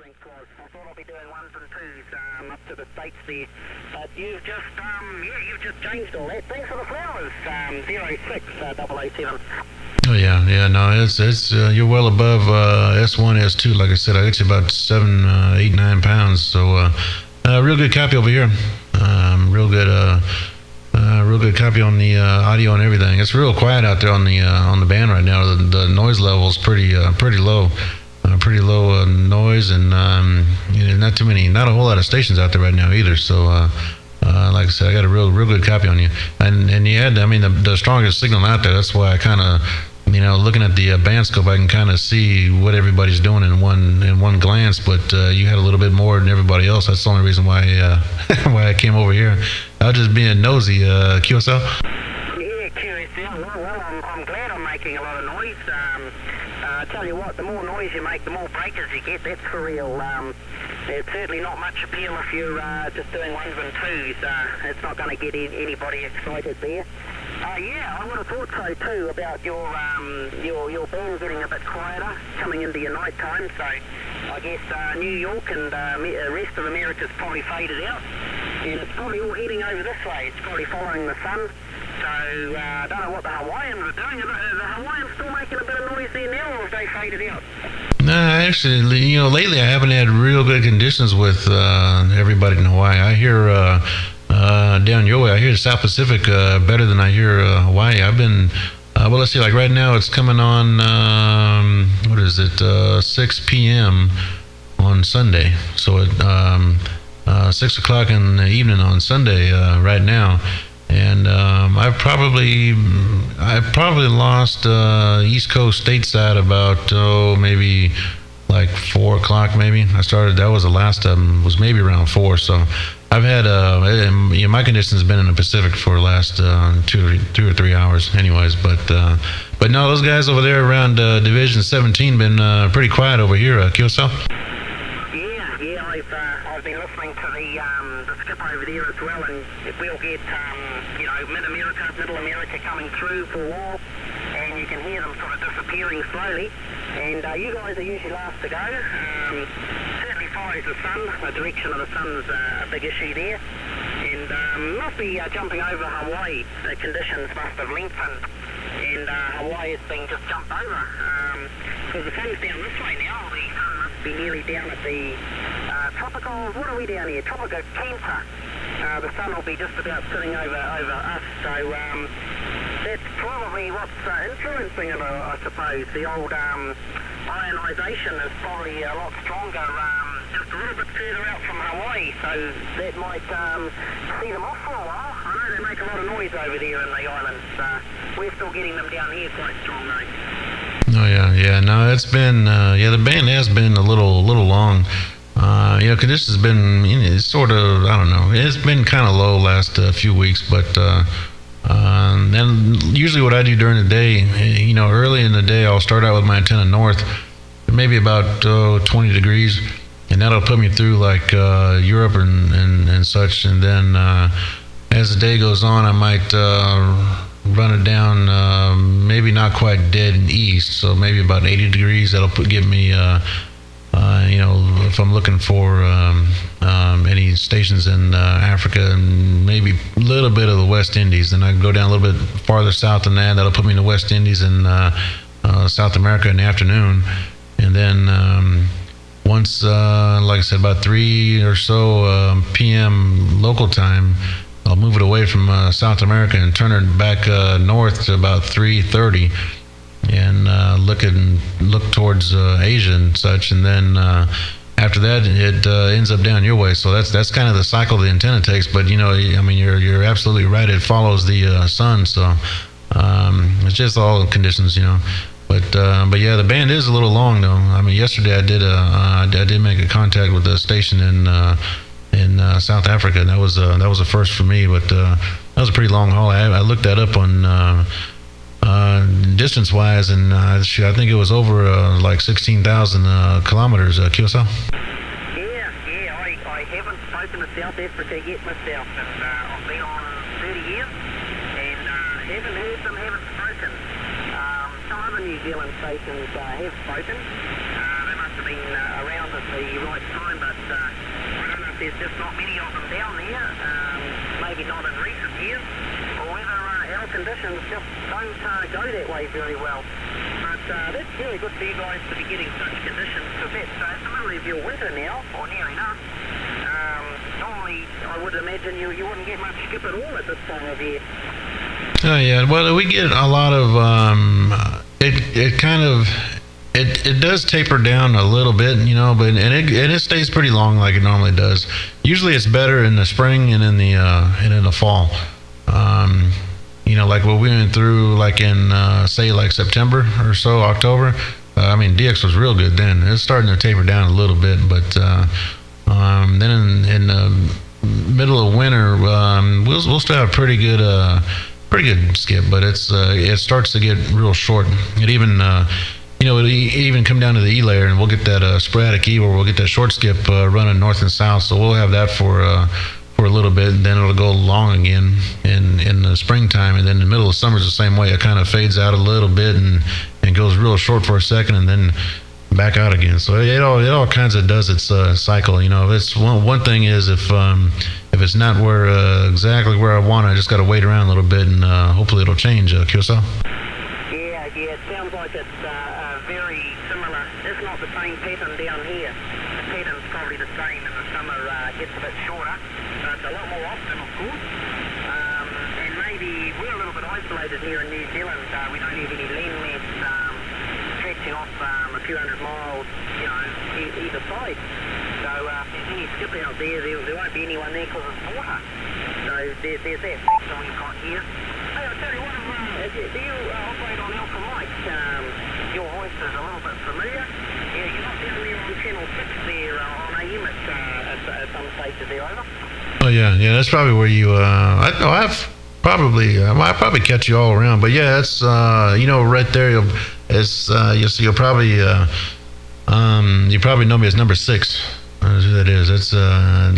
thanks, was. I thought I'll be doing ones and twos up to the States there. But you've just, you've just changed all that. Thanks for the flowers, 06087. Oh yeah, no, it's you're well above S1, S2. Like I said, I got you about 7, 8, 9 pounds. So real good copy over here. Real good copy on the audio and everything. It's real quiet out there on the band right now. The noise level is pretty low. Pretty low noise, and not a whole lot of stations out there right now either. So like I said, I got a real good copy on you, and you had, the strongest signal out there. That's why I kind of, looking at the band scope, I can kind of see what everybody's doing in one glance. But you had a little bit more than everybody else. That's the only reason why why I came over here. I was just being nosy. QSL. Yeah, QSL. Well, I'm glad I'm making a lot of noise. I tell you what, the more noise you make, the more breakers you get. That's for real. There's certainly not much appeal if you're just doing ones and twos. It's not going to get anybody excited there. I would have thought so too about your band getting a bit quieter coming into your night time. So I guess New York and the rest of America's probably faded out, and it's probably all heading over this way. It's probably following the sun. So I don't know what the Hawaiians are doing. Are the Hawaiians still making a bit of noise there now, or have they faded out? No, actually, lately I haven't had real good conditions with everybody in Hawaii. I hear down your way, I hear the South Pacific better than I hear Hawaii. I've been, let's see, like right now it's coming on, 6 p.m. on Sunday. So at 6 o'clock in the evening on Sunday right now. And I've probably lost East Coast stateside about maybe like 4 o'clock maybe. That was the last of them, was maybe around 4. So I've had my conditions have been in the Pacific for the last 2 or 3 hours anyways. But no, those guys over there around Division 17 been pretty quiet over here. QSL. Yeah, I've been listening to the skip over there as well, and we'll get Middle America coming through for a while, and you can hear them sort of disappearing slowly. And you guys are usually last to go. Certainly follows the sun. The direction of the sun's a big issue there, and must be jumping over Hawaii. The conditions must have lengthened, and Hawaii has been just jumped over. Because the sun's down this way now. The sun must be nearly down at the tropical. What are we down here? Tropical Cancer. The sun will be just about sitting over us, so that's probably what's influencing it, I suppose. The old ionisation is probably a lot stronger, just a little bit further out from Hawaii, so that might see them off for a while. I know they make a lot of noise over there in the islands. We're still getting them down here quite strong, though. Oh yeah, no, it's been the band has been a little long. Conditions have been it's sort of, I don't know, it's been kind of low last few weeks, but then usually what I do during the day, early in the day, I'll start out with my antenna north, maybe about 20 degrees, and that'll put me through like Europe and such, and then as the day goes on, I might run it down, maybe not quite dead east, so maybe about 80 degrees. That'll give me if I'm looking for any stations in Africa and maybe a little bit of the West Indies, then I can go down a little bit farther south than that. That'll put me in the West Indies and South America in the afternoon. And then once, like I said, about 3 or so p.m. local time, I'll move it away from South America and turn it back north to about 3:30. And look towards Asia and such, and then after that it ends up down your way. So that's kind of the cycle the antenna takes. But you're absolutely right. It follows the sun, so it's just all conditions, But yeah, the band is a little long though. Yesterday I did make a contact with a station in South Africa. And that was a first for me, but that was a pretty long haul. I looked that up on. Distance-wise, and I think it was over like 16,000 kilometers. QSL. Yeah. I haven't spoken to South Africa yet myself, and I've been on 30 years, and haven't heard them, haven't spoken. Some other New Zealand stations have spoken. They must have been around at the right time, but I don't know if there's just not many of them down there, maybe not in recent years, or whether our conditions just don't go that way very well. But that's really good for you guys to be getting such conditions, because it's the middle of your winter now, or near enough. Normally, I would imagine you wouldn't get much skip at all at this time of year. Oh yeah, well we get a lot of it does taper down a little bit, but it stays pretty long like it normally does. Usually it's better in the spring and in the fall. Like what we went through, like in say like September or so, October. DX was real good then. It's starting to taper down a little bit, but then in the middle of winter, we'll still have pretty good skip, but it starts to get real short. It even it even come down to the E layer, and we'll get that sporadic E where we'll get that short skip running north and south. So we'll have that for a little bit, and then it'll go long again in the springtime, and then in the middle of summer is the same way. It kind of fades out a little bit and goes real short for a second, and then back out again. So it all kinds of does its cycle. It's one thing is if it's not exactly where I want it, I just got to wait around a little bit, and hopefully it'll change. Kyoso? Yeah, it sounds like it's very similar. It's not the same pattern down here. The pattern's probably the same in the summer. Gets a bit shorter, but a lot more often, of course. And maybe we're a little bit isolated here in New Zealand. We don't have any landmass stretching off a few hundred miles, either side. So if there's any skip out there won't be anyone there because it's water. So there's that factor we've got here. Hey, I'll tell you what, do you operate on Alpha Mike? Your voice is a little bit familiar. Yeah, you're not down there on Channel 6 there on AM at some places there, over? Oh yeah, that's probably where you. I probably catch you all around, but yeah, it's right there. You'll probably you probably know me as number 6. That's who that is. It's from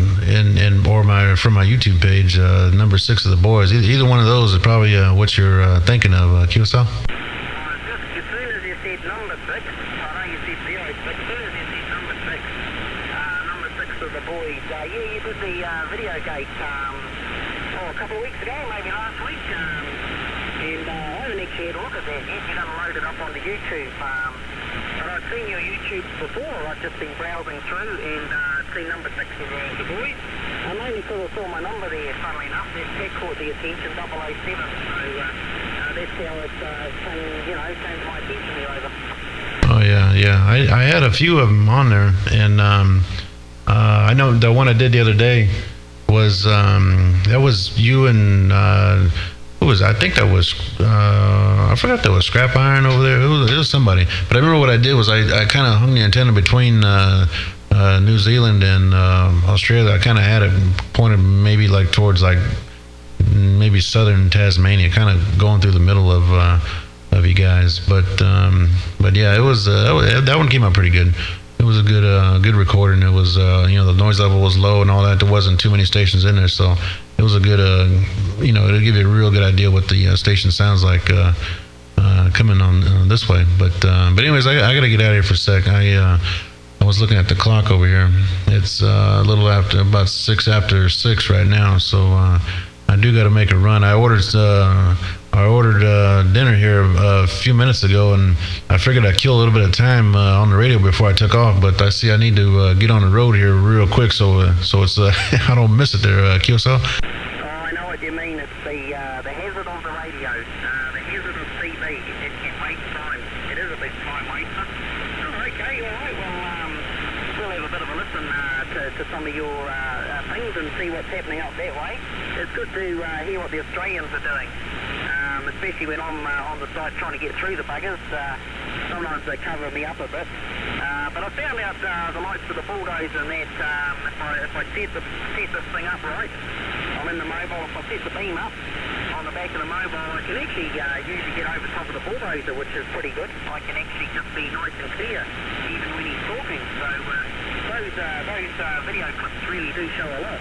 my YouTube page, number 6 of the boys. Either one of those is probably what you're thinking of, Kyoso. As soon as you said number 6, I know you said 06, as soon as you said number 6, number 6 of the boys. You did the video gate a couple of weeks ago, maybe last week, and I haven't actually had a look at that yet. You done load it up onto YouTube. But I've seen your YouTube before. I've just been browsing through and seen number 6 of the boys. Mainly because I saw my number there, funnily enough. That caught the attention, 007. So that's how it came to my attention here, over. Oh yeah. I had a few of them on there, and I know the one I did the other day was that was you and who was I think that was I forgot that was Scrap Iron over there. It was somebody. But I remember what I did was I kind of hung the antenna between New Zealand and Australia. I kind of had it pointed maybe like towards like maybe southern Tasmania, kind of going through the middle of you guys. But yeah, it was that one came out pretty good. It was a good recording. It was the noise level was low and all that. There wasn't too many stations in there, so it was a good it'll give you a real good idea what the station sounds like coming on this way. But anyways, I got to get out of here for a sec. I was looking at the clock over here. It's a little after about 6 after 6 right now, so I do got to make a run. I ordered dinner here a few minutes ago, and I figured I'd kill a little bit of time on the radio before I took off. But I see I need to get on the road here real quick, so it's I don't miss it there, Kyoso. I know what you mean. It's the hazard of the radio, the hazard of TV. It can waste time. It is a big time waster. Oh, okay, all right. Well, we'll have a bit of a listen to some of your things and see what's happening out that way. It's good to hear what the Australians are doing. Especially when I'm on the side trying to get through the buggers. Sometimes they cover me up a bit. But I found out the lights of the bulldozer and that if I set this thing up right, I'm in the mobile, if I set the beam up on the back of the mobile, I can actually usually get over top of the bulldozer, which is pretty good. I can actually just be nice and clear, even when he's talking. So those video clips really do show a lot.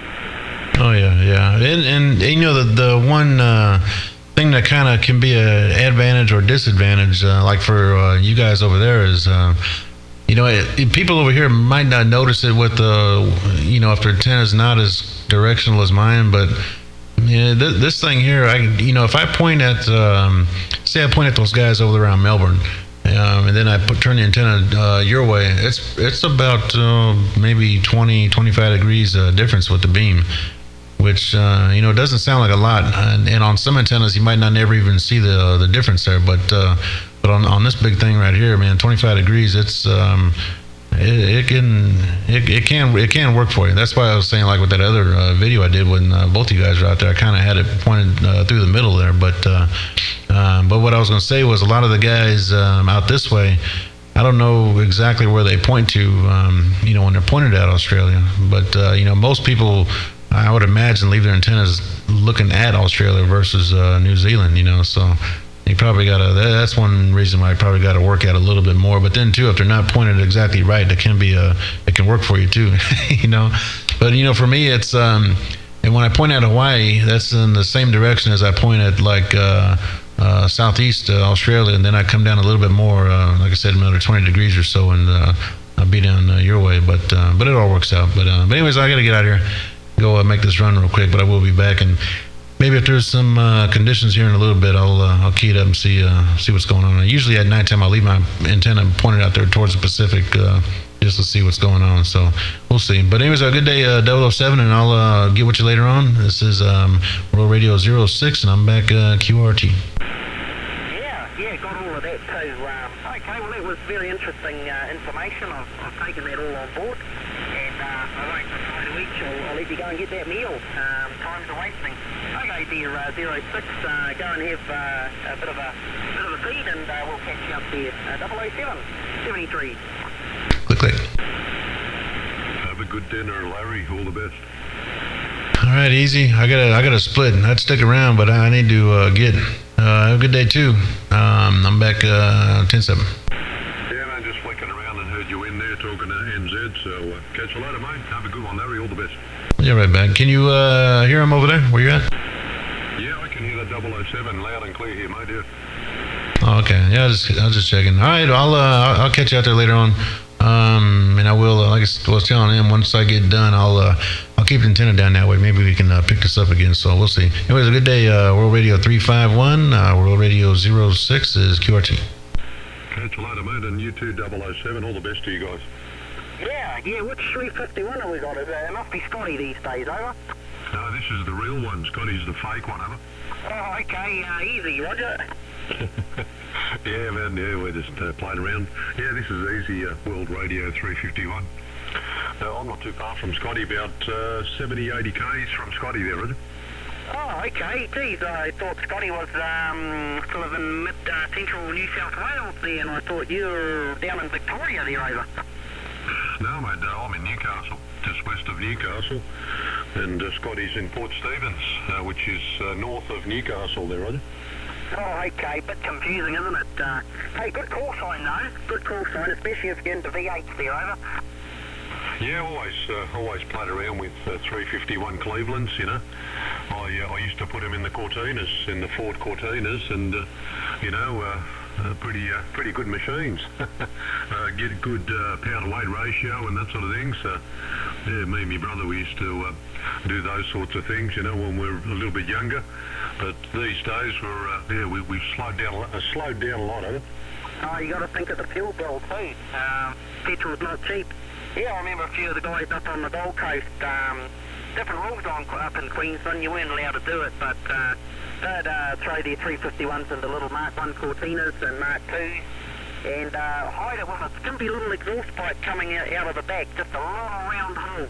Oh yeah. And the one thing that kind of can be an advantage or disadvantage, like for you guys over there, is People over here might not notice it with if their antenna is not as directional as mine, but yeah, this thing here, if I point at, say I point at those guys over there around Melbourne, and then I turn the antenna your way, it's about maybe 20-25 degrees difference with the beam, which doesn't sound like a lot, and on some antennas you might not never even see the difference there, but on this big thing right here, man, 25 degrees, it can work for you. That's why I was saying, like with that other video I did when both you guys were out there, I kind of had it pointed through the middle there, but what I was going to say was a lot of the guys out this way, I don't know exactly where they point to, when they're pointed at Australia, but most people, I would imagine, leave their antennas looking at Australia versus New Zealand, so you probably that's one reason why I probably got to work at it a little bit more. But then too, if they're not pointed exactly right, it can work for you too, But for me, it's and when I point at Hawaii, that's in the same direction as I point at like southeast Australia, and then I come down a little bit more, like I said, another 20 degrees or so, and I'll be down your way. But it all works out. But anyways, I got to get out of here. Go make this run real quick, but I will be back, and maybe if there's some conditions here in a little bit, I'll key it up and see what's going on. Usually at nighttime, I'll leave my antenna pointed out there towards the Pacific just to see what's going on. So we'll see. But anyways, a good day, 007, and I'll get with you later on. This is World Radio 06, and I'm back QRT. Yeah, got all of that too. Okay, well that was very interesting information. I've taken that all on board. I won't reply to each. I'll let you go and get that meal. Time's a wasting. Okay, dear 06, go and have a bit of a feed, and we'll catch you up there. 007 73. Click. Have a good dinner, Larry. All the best. All right, easy. I gotta split. I'd stick around, but I need to get. Have a good day too. I'm back 10-7. Yeah, man, just flicking around and heard you in there talking to NZ, so catch you later, mate. Have a good one, Larry. All the best. Yeah, right back. Can you hear him over there? Where you at? Yeah, I can hear that 007 loud and clear here, mate. Yeah. Oh, okay. Yeah, I was just checking. All right, I'll catch you out there later on. And I will, like I was telling him, once I get done, I'll keep the antenna down that way. Maybe we can pick this up again. So we'll see. Anyways, a good day. World Radio 351, World Radio 06 is QRT. Catch you later, mate, and you too, 007. All the best to you guys. Yeah. Which 351 have we got? It must be Scotty these days, over. No, this is the real one. Scotty's the fake one, over. Oh, okay. Easy, Roger. Yeah, man. Yeah, we're just playing around. Yeah, this is easy. World Radio 351. I'm not too far from Scotty, about 70, 80 k's from Scotty there, Roger. Oh, okay. Geez, I thought Scotty was sort of in mid-central New South Wales there, and I thought you were down in Victoria there, over. No, mate, I'm in Newcastle, just west of Newcastle, and Scotty's in Port Stephens, which is north of Newcastle there, Roger. Oh, okay. Bit confusing, isn't it? Hey, good call sign, though. Good call sign, especially if you get into V8s there, over. Yeah, always played around with 351 Clevelands, I used to put them in the Cortinas, in the Ford Cortinas, and, pretty good machines. Get a good power-to-weight ratio and that sort of thing. So, yeah, me and my brother, we used to do those sorts of things, when we were a little bit younger. But these days, we've slowed down a lot, haven't we? Oh, you got to think of the fuel bill too. Petrol's not cheap. Yeah, I remember a few of the guys up on the Gold Coast. Different rules up in Queensland. You weren't allowed to do it, but they'd throw their 351s into little Mark 1 Cortinas and Mark 2s, and hide it with a skimpy little exhaust pipe coming out of the back, just a little round hole.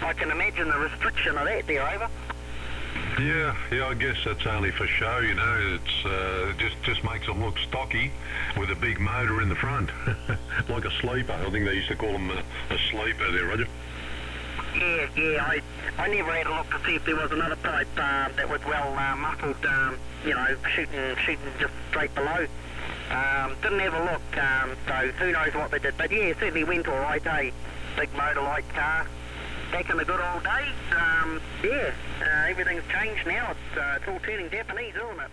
I can imagine the restriction of that there, over. Yeah, I guess that's only for show, It's just makes them look stocky with a big motor in the front, like a sleeper. I think they used to call them a sleeper there, Roger. Yeah, I never had a look to see if there was another pipe that was well muffled, shooting just straight below. Didn't have a look, so who knows what they did. But yeah, it certainly went all right, eh? Big motor light car. Back in the good old days, everything's changed now. It's all turning Japanese, isn't it?